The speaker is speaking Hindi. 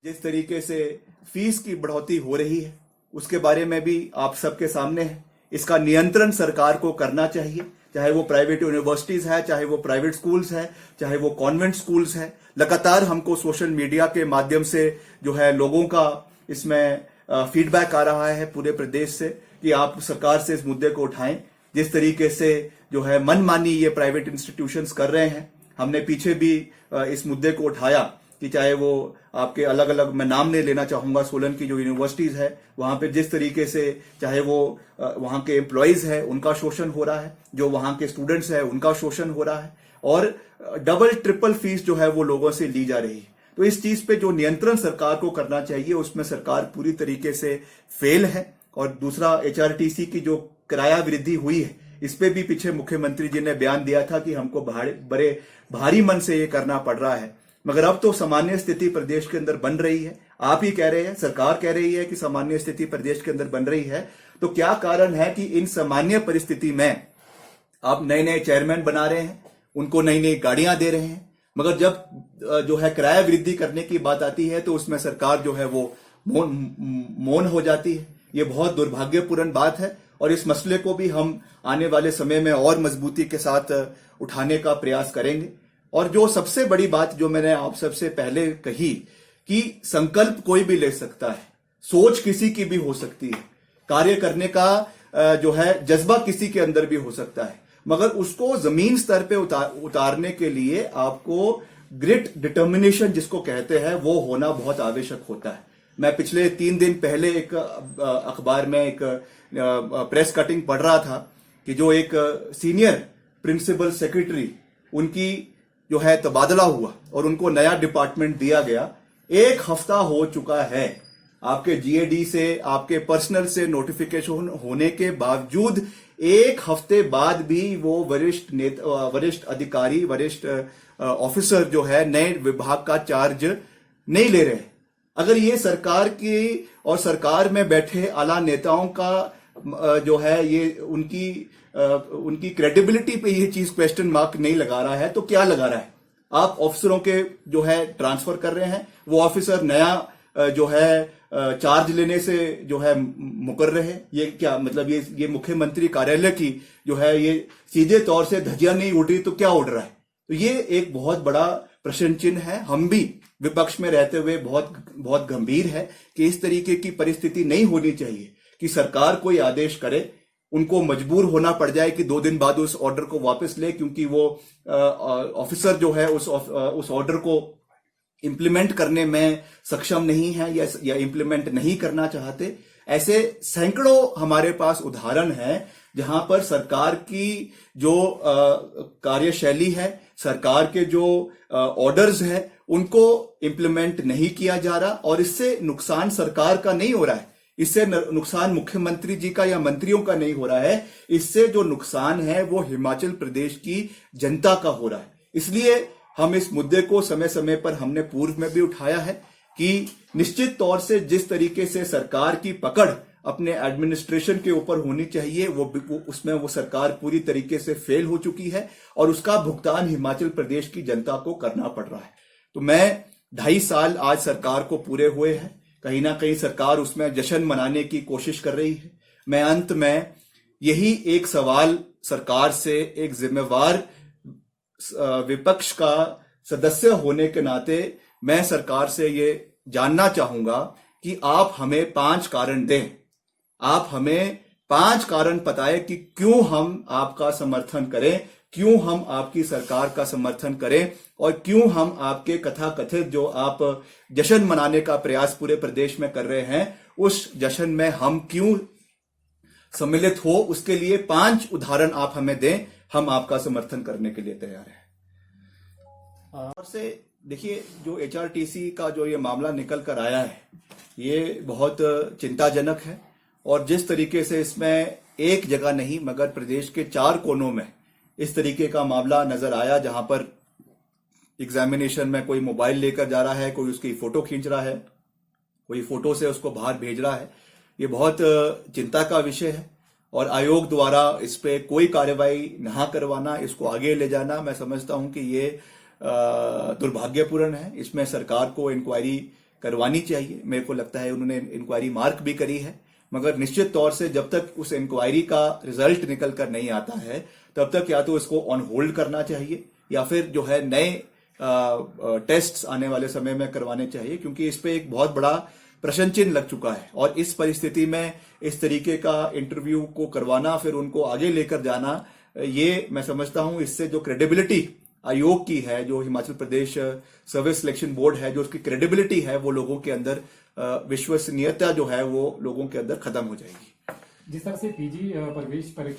जिस तरीके से फीस की बढ़ोतरी हो रही है उसके बारे में भी आप सबके सामने है। इसका नियंत्रण सरकार को करना चाहिए, चाहे वो प्राइवेट यूनिवर्सिटीज है, चाहे वो प्राइवेट स्कूल्स है, चाहे वो कॉन्वेंट स्कूल्स है। लगातार हमको सोशल मीडिया के माध्यम से जो है लोगों का इसमें फीडबैक आ रहा है पूरे प्रदेश से कि आप सरकार से इस मुद्दे को उठाएं। जिस तरीके से जो है मनमानी ये प्राइवेट इंस्टीट्यूशंस कर रहे हैं, हमने पीछे भी इस मुद्दे को उठाया कि चाहे वो आपके अलग अलग, मैं नाम नहीं लेना चाहूंगा, सोलन की जो यूनिवर्सिटीज है वहां पे जिस तरीके से चाहे वो वहां के एम्प्लॉयज है उनका शोषण हो रहा है, जो वहां के स्टूडेंट्स है उनका शोषण हो रहा है और डबल ट्रिपल फीस जो है वो लोगों से ली जा रही है। तो इस चीज पे जो नियंत्रण सरकार को करना चाहिए उसमें सरकार पूरी तरीके से फेल है। और दूसरा, एचआरटीसी की जो किराया वृद्धि हुई है इस पे भी पीछे मुख्यमंत्री जी ने बयान दिया था कि हमको बड़े भारी मन से ये करना पड़ रहा है, मगर अब तो सामान्य स्थिति प्रदेश के अंदर बन रही है। आप ही कह रहे हैं, सरकार कह रही है कि सामान्य स्थिति प्रदेश के अंदर बन रही है, तो क्या कारण है कि इन सामान्य परिस्थिति में आप नए नए चेयरमैन बना रहे हैं, उनको नई नई गाड़ियां दे रहे हैं, मगर जब जो है किराया वृद्धि करने की बात आती है तो उसमें सरकार जो है वो मौन हो जाती है। ये बहुत दुर्भाग्यपूर्ण बात है और इस मसले को भी हम आने वाले समय में और मजबूती के साथ उठाने का प्रयास करेंगे। और जो सबसे बड़ी बात जो मैंने आप सबसे पहले कही कि संकल्प कोई भी ले सकता है, सोच किसी की भी हो सकती है, कार्य करने का जो है जज्बा किसी के अंदर भी हो सकता है, मगर उसको जमीन स्तर पे उतारने के लिए आपको ग्रिट डिटर्मिनेशन जिसको कहते हैं वो होना बहुत आवश्यक होता है। मैं पिछले 3 दिन पहले एक अखबार में एक प्रेस कटिंग पढ़ रहा था कि जो एक सीनियर प्रिंसिपल सेक्रेटरी, उनकी जो है तबादला हुआ और उनको नया डिपार्टमेंट दिया गया। 1 हफ्ता हो चुका है, आपके जीएडी से, आपके पर्सनल से नोटिफिकेशन होने के बावजूद 1 हफ्ते बाद भी वो वरिष्ठ अधिकारी, वरिष्ठ ऑफिसर जो है नए विभाग का चार्ज नहीं ले रहे। अगर ये सरकार की और सरकार में बैठे आला नेताओं का जो है ये उनकी क्रेडिबिलिटी पे ये चीज क्वेश्चन मार्क नहीं लगा रहा है तो क्या लगा रहा है? आप ऑफिसरों के जो है ट्रांसफर कर रहे हैं, वो ऑफिसर नया जो है चार्ज लेने से जो है मुकर रहे। ये क्या मतलब? ये मुख्यमंत्री कार्यालय की जो है ये सीधे तौर से धज्जियां नहीं उड़ रही तो क्या उड़ रहा है? तो ये एक बहुत बड़ा प्रश्न चिन्ह है। हम भी विपक्ष में रहते हुए बहुत गंभीर है कि इस तरीके की परिस्थिति नहीं होनी चाहिए कि सरकार कोई आदेश करे, उनको मजबूर होना पड़ जाए कि 2 दिन बाद उस ऑर्डर को वापस ले, क्योंकि वो ऑफिसर जो है उस ऑर्डर को इंप्लीमेंट करने में सक्षम नहीं है या इंप्लीमेंट नहीं करना चाहते। ऐसे सैकड़ों हमारे पास उदाहरण हैं जहां पर सरकार की जो कार्यशैली है, सरकार के जो ऑर्डर्स हैं, उनको इंप्लीमेंट नहीं किया जा रहा और इससे नुकसान सरकार का नहीं हो रहा है, इससे नुकसान मुख्यमंत्री जी का या मंत्रियों का नहीं हो रहा है, इससे जो नुकसान है वो हिमाचल प्रदेश की जनता का हो रहा है। इसलिए हम इस मुद्दे को समय समय पर हमने पूर्व में भी उठाया है कि निश्चित तौर से जिस तरीके से सरकार की पकड़ अपने एडमिनिस्ट्रेशन के ऊपर होनी चाहिए उसमें वो सरकार पूरी तरीके से फेल हो चुकी है और उसका भुगतान हिमाचल प्रदेश की जनता को करना पड़ रहा है। तो मैं 2.5 साल आज सरकार को पूरे हुए हैं, कहीं ना कहीं सरकार उसमें जश्न मनाने की कोशिश कर रही है। मैं अंत में यही एक सवाल सरकार से एक जिम्मेवार विपक्ष का सदस्य होने के नाते मैं सरकार से ये जानना चाहूंगा कि आप हमें 5 कारण दें, आप हमें 5 कारण बताएं कि क्यों हम आपका समर्थन करें, क्यों हम आपकी सरकार का समर्थन करें और क्यों हम आपके कथाकथित जो आप जश्न मनाने का प्रयास पूरे प्रदेश में कर रहे हैं उस जश्न में हम क्यों सम्मिलित हो। उसके लिए 5 उदाहरण आप हमें दें, हम आपका समर्थन करने के लिए तैयार हैं। और से देखिए, जो एचआरटीसी का जो ये मामला निकल कर आया है ये बहुत चिंताजनक है और जिस तरीके से इसमें एक जगह नहीं मगर प्रदेश के 4 कोनों में इस तरीके का मामला नजर आया, जहां पर एग्जामिनेशन में कोई मोबाइल लेकर जा रहा है, कोई उसकी फोटो खींच रहा है, कोई फोटो से उसको बाहर भेज रहा है, ये बहुत चिंता का विषय है और आयोग द्वारा इस पे कोई कार्रवाई ना करवाना, इसको आगे ले जाना, मैं समझता हूं कि ये दुर्भाग्यपूर्ण है। इसमें सरकार को इंक्वायरी करवानी चाहिए। मेरे को लगता है उन्होंने इंक्वायरी मार्क भी करी है, मगर निश्चित तौर से जब तक उस इंक्वायरी का रिजल्ट निकल कर नहीं आता है तब तक या तो इसको ऑन होल्ड करना चाहिए या फिर जो है नए टेस्ट्स आने वाले समय में करवाने चाहिए, क्योंकि इस पे एक बहुत बड़ा प्रश्न चिन्ह लग चुका है। और इस परिस्थिति में इस तरीके का इंटरव्यू को करवाना, फिर उनको आगे लेकर जाना, ये मैं समझता हूं इससे जो क्रेडिबिलिटी आयोग की है, जो Himachal Pradesh service selection board है, जो उसकी क्रेडिबिलिटी है, वो लोगों के अंदर विश्वसनीयता जो है वो लोगों के अंदर खत्म हो जाएगी। जिस तरह से पीजी प्रवेश परीक्षा